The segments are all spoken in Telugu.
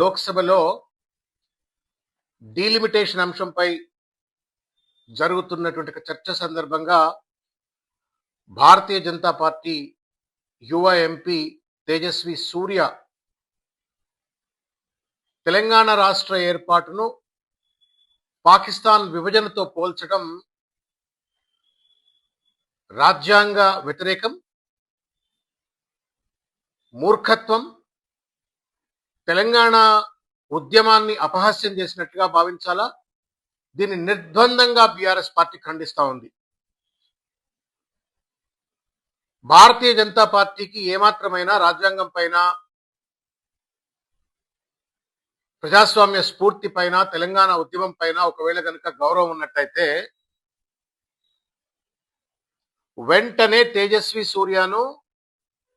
లోక్సభలో డీలిమిటేషన్ అంశంపై జరుగుతున్నటువంటి చర్చ సందర్భంగా భారతీయ జనతా పార్టీ యువ ఎంపీ తేజస్వి సూర్య తెలంగాణ రాష్ట్ర ఏర్పాటును పాకిస్తాన్ విభజనతో పోల్చడం రాజ్యాంగ వ్యతిరేకం, మూర్ఖత్వం, తెలంగాణ ఉద్యమాన్ని అపహాస్యం చేసినట్టుగా భావించాలా? దీన్ని నిర్ద్వందంగా బీఆర్ఎస్ పార్టీ ఖండిస్తా ఉంది. భారతీయ జనతా పార్టీకి ఏమాత్రమైనా రాజ్యాంగం పైన, ప్రజాస్వామ్య స్ఫూర్తి పైన, తెలంగాణ ఉద్యమం పైన ఒకవేళ కనుక గౌరవం ఉన్నట్టయితే వెంటనే తేజస్వి సూర్యను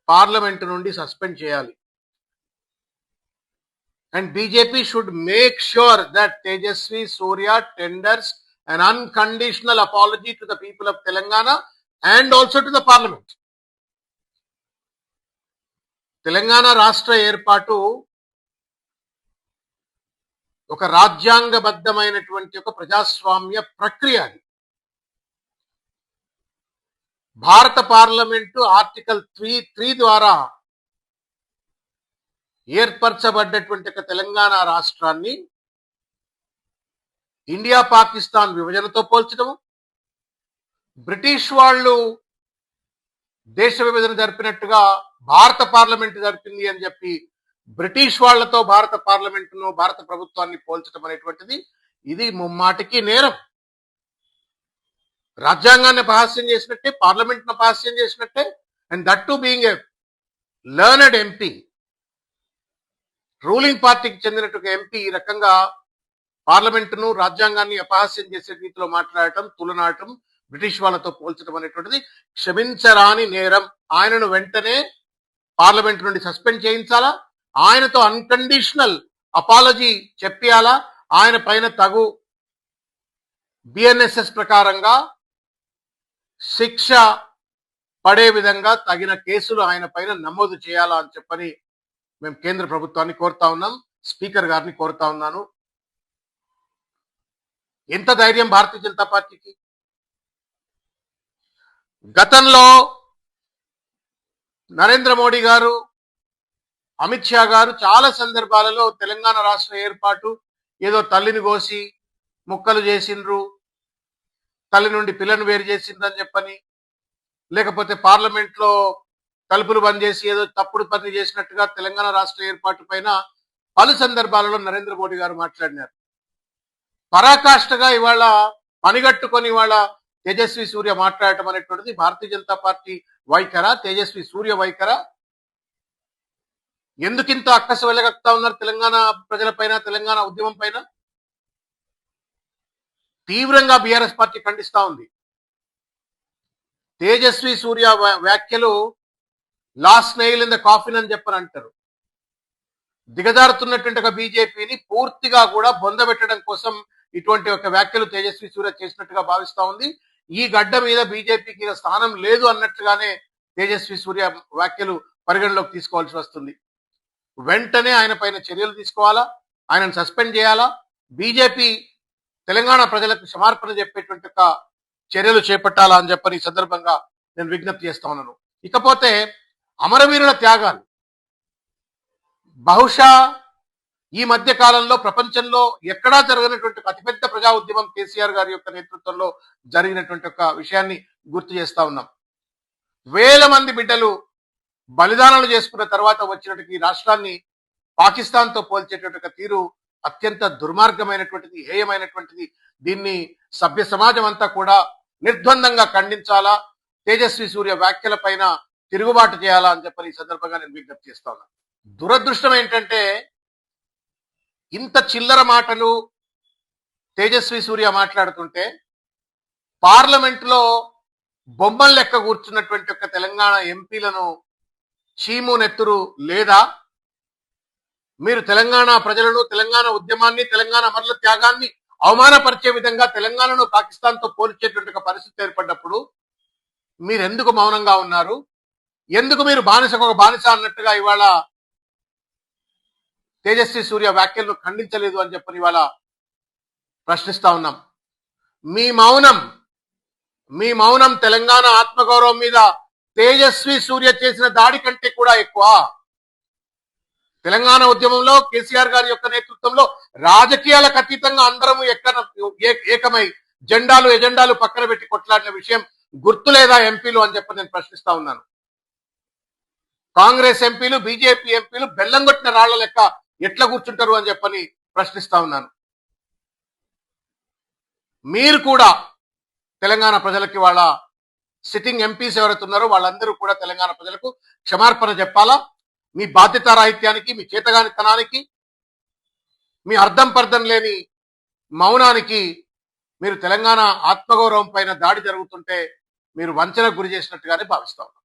పార్లమెంటు నుండి సస్పెండ్ చేయాలి. And BJP should make sure that Tejasvi Surya tenders an unconditional apology to the people of Telangana and also to the parliament. Telangana రాష్ట్ర ఏర్పాటు ఒక రాజ్యాంగబద్ధమైనటువంటి ఒక ప్రజాస్వామ్య ప్రక్రియ. అది భారత పార్లమెంటు ఆర్టికల్ 3 ద్వారా ఏర్పరచబడ్డటువంటి తెలంగాణ రాష్ట్రాన్ని ఇండియా పాకిస్తాన్ విభజనతో పోల్చడము, బ్రిటిష్ వాళ్ళు దేశ విభజన జరిపినట్టుగా భారత పార్లమెంట్ జరిపింది అని చెప్పి బ్రిటిష్ వాళ్లతో భారత పార్లమెంటును, భారత ప్రభుత్వాన్ని పోల్చడం అనేటువంటిది ఇది ముమ్మాటికి నేరం. రాజ్యాంగాన్ని అపహాస్యం చేసినట్టే, పార్లమెంట్ను అపహాస్యం చేసినట్టే. And that to being a learned MP, ruling పార్టీకి చెందినటువంటి ఎంపీ ఈ రకంగా పార్లమెంటును, రాజ్యాంగాన్ని అపహాస్యం చేసే రీతిలో మాట్లాడటం, తులనాటం, బ్రిటిష్ వాళ్ళతో పోల్చడం అనేటువంటిది క్షమించరాని నేరం. ఆయనను వెంటనే పార్లమెంట్ నుండి సస్పెండ్ చేయించాలా, ఆయనతో అన్కండిషనల్ అపాలజీ చెప్పాలా, ఆయన పైన తగు బిఎన్ఎస్ఎస్ ప్రకారంగా శిక్ష పడే విధంగా తగిన కేసులు ఆయన పైన నమోదు చేయాలా అని చెప్పని మేము కేంద్ర ప్రభుత్వాన్ని కోరుతా ఉన్నాం, స్పీకర్ గారిని కోరుతా ఉన్నాను. ఎంత ధైర్యం భారతీయ జనతా పార్టీకి! గతంలో నరేంద్ర మోడీ గారు, అమిత్ షా గారు చాలా సందర్భాలలో తెలంగాణ రాష్ట్ర ఏర్పాటు ఏదో తల్లిని కోసి ముక్కలు చేసిండ్రు, తల్లి నుండి పిల్లను వేరు చేసిండ్రని చెప్పని, లేకపోతే పార్లమెంట్లో తలుపులు బంద్ చేసి ఏదో తప్పుడు పని చేసినట్టుగా తెలంగాణ రాష్ట్ర ఏర్పాటు పైన పలు సందర్భాలలో నరేంద్ర మోడీ గారు మాట్లాడినారు. పరాకాష్ఠగా ఇవాళ పనిగట్టుకొని ఇవాళ తేజస్వి సూర్య మాట్లాడటం అనేటువంటిది భారతీయ జనతా పార్టీ వైఖరా, తేజస్వి సూర్య వైఖరా? ఎందుకింత అక్కసు వెళ్ళగక్తా ఉన్నారు తెలంగాణ ప్రజలపైన, తెలంగాణ ఉద్యమం పైన? తీవ్రంగా బీఆర్ఎస్ పార్టీ ఖండిస్తా ఉంది. తేజస్వి సూర్య వ్యాఖ్యలు last nail in the coffin అని చెప్పని అంటారు. దిగజారుతున్నటువంటి ఒక బీజేపీని పూర్తిగా కూడా బొందబెట్టడం కోసం ఇటువంటి ఒక వ్యాఖ్యలు తేజస్వి సూర్య చేసినట్టుగా భావిస్తా ఉంది. ఈ గడ్డ మీద బీజేపీకి స్థానం లేదు అన్నట్లుగానే తేజస్వి సూర్య వ్యాఖ్యలు పరిగణలోకి తీసుకోవాల్సి వస్తుంది. వెంటనే ఆయన పైన చర్యలు తీసుకోవాలా, ఆయనను సస్పెండ్ చేయాలా, బీజేపీ తెలంగాణ ప్రజలకు క్షమార్పణ చెప్పేటువంటి ఒక చర్యలు చేపట్టాలా అని చెప్పని ఈ సందర్భంగా నేను విజ్ఞప్తి చేస్తా ఉన్నాను. ఇకపోతే అమరవీరుల త్యాగాలు, బహుశా ఈ మధ్య కాలంలో ప్రపంచంలో ఎక్కడా జరగనటువంటి అతిపెద్ద ప్రజా ఉద్యమం కేసీఆర్ గారి యొక్క నేతృత్వంలో జరిగినటువంటి ఒక విషయాన్ని గుర్తు చేస్తా ఉన్నాం. వేల మంది బిడ్డలు బలిదానాలు చేసుకున్న తర్వాత వచ్చినటువంటి ఈ రాష్ట్రాన్ని పాకిస్తాన్తో పోల్చేటువంటి తీరు అత్యంత దుర్మార్గమైనటువంటిది, హేయమైనటువంటిది. దీన్ని సభ్య సమాజం అంతా కూడా నిర్ద్వందంగా ఖండించాలా, తేజస్వి సూర్య వ్యాఖ్యల పైన తిరుగుబాటు చేయాలా అని చెప్పని ఈ సందర్భంగా నేను విజ్ఞప్తి చేస్తా ఉన్నాను. దురదృష్టం ఏంటంటే ఇంత చిల్లర మాటలు తేజస్వి సూర్య మాట్లాడుతుంటే పార్లమెంట్లో బొమ్మల లెక్క కూర్చున్నటువంటి ఒక తెలంగాణ ఎంపీలను చీము నెత్తురు లేదా? మీరు తెలంగాణ ప్రజలను, తెలంగాణ ఉద్యమాన్ని, తెలంగాణ అమరుల త్యాగాన్ని అవమానపరిచే విధంగా తెలంగాణను పాకిస్తాన్తో పోల్చేటువంటి ఒక పరిస్థితి ఏర్పడ్డప్పుడు మీరెందుకు మౌనంగా ఉన్నారు? ఎందుకు మీరు బానిసకు ఒక బానిస అన్నట్టుగా ఇవాళ తేజస్వి సూర్య వ్యాఖ్యలను ఖండించలేదు అని చెప్పని ఇవాళ ప్రశ్నిస్తా ఉన్నాం. మీ మౌనం తెలంగాణ ఆత్మగౌరవం మీద తేజస్వి సూర్య చేసిన దాడి కంటే కూడా ఎక్కువ. తెలంగాణ ఉద్యమంలో కేసీఆర్ గారి యొక్క నేతృత్వంలో రాజకీయాలకు అతీతంగా అందరము ఏకమై ఎజెండాలు పక్కన పెట్టి కొట్లాడిన విషయం గుర్తులేదా ఎంపీలు అని చెప్పి నేను ప్రశ్నిస్తా ఉన్నాను. కాంగ్రెస్ ఎంపీలు, బీజేపీ ఎంపీలు బెల్లం కొట్టిన రాళ్ల లెక్క ఎట్లా కూర్చుంటారు అని చెప్పని ప్రశ్నిస్తా ఉన్నాను. మీరు కూడా తెలంగాణ ప్రజలకి వాళ్ళ సిట్టింగ్ ఎంపీస్ ఎవరైతే ఉన్నారో వాళ్ళందరూ కూడా తెలంగాణ ప్రజలకు క్షమార్పణ చెప్పాలా. మీ బాధ్యతారాహిత్యానికి, మీ చేతగానితనానికి, మీ అర్థం పర్థం లేని మౌనానికి మీరు తెలంగాణ ఆత్మగౌరవం పైన దాడి జరుగుతుంటే మీరు వంచనకు గురి చేసినట్టుగానే భావిస్తా ఉన్నారు.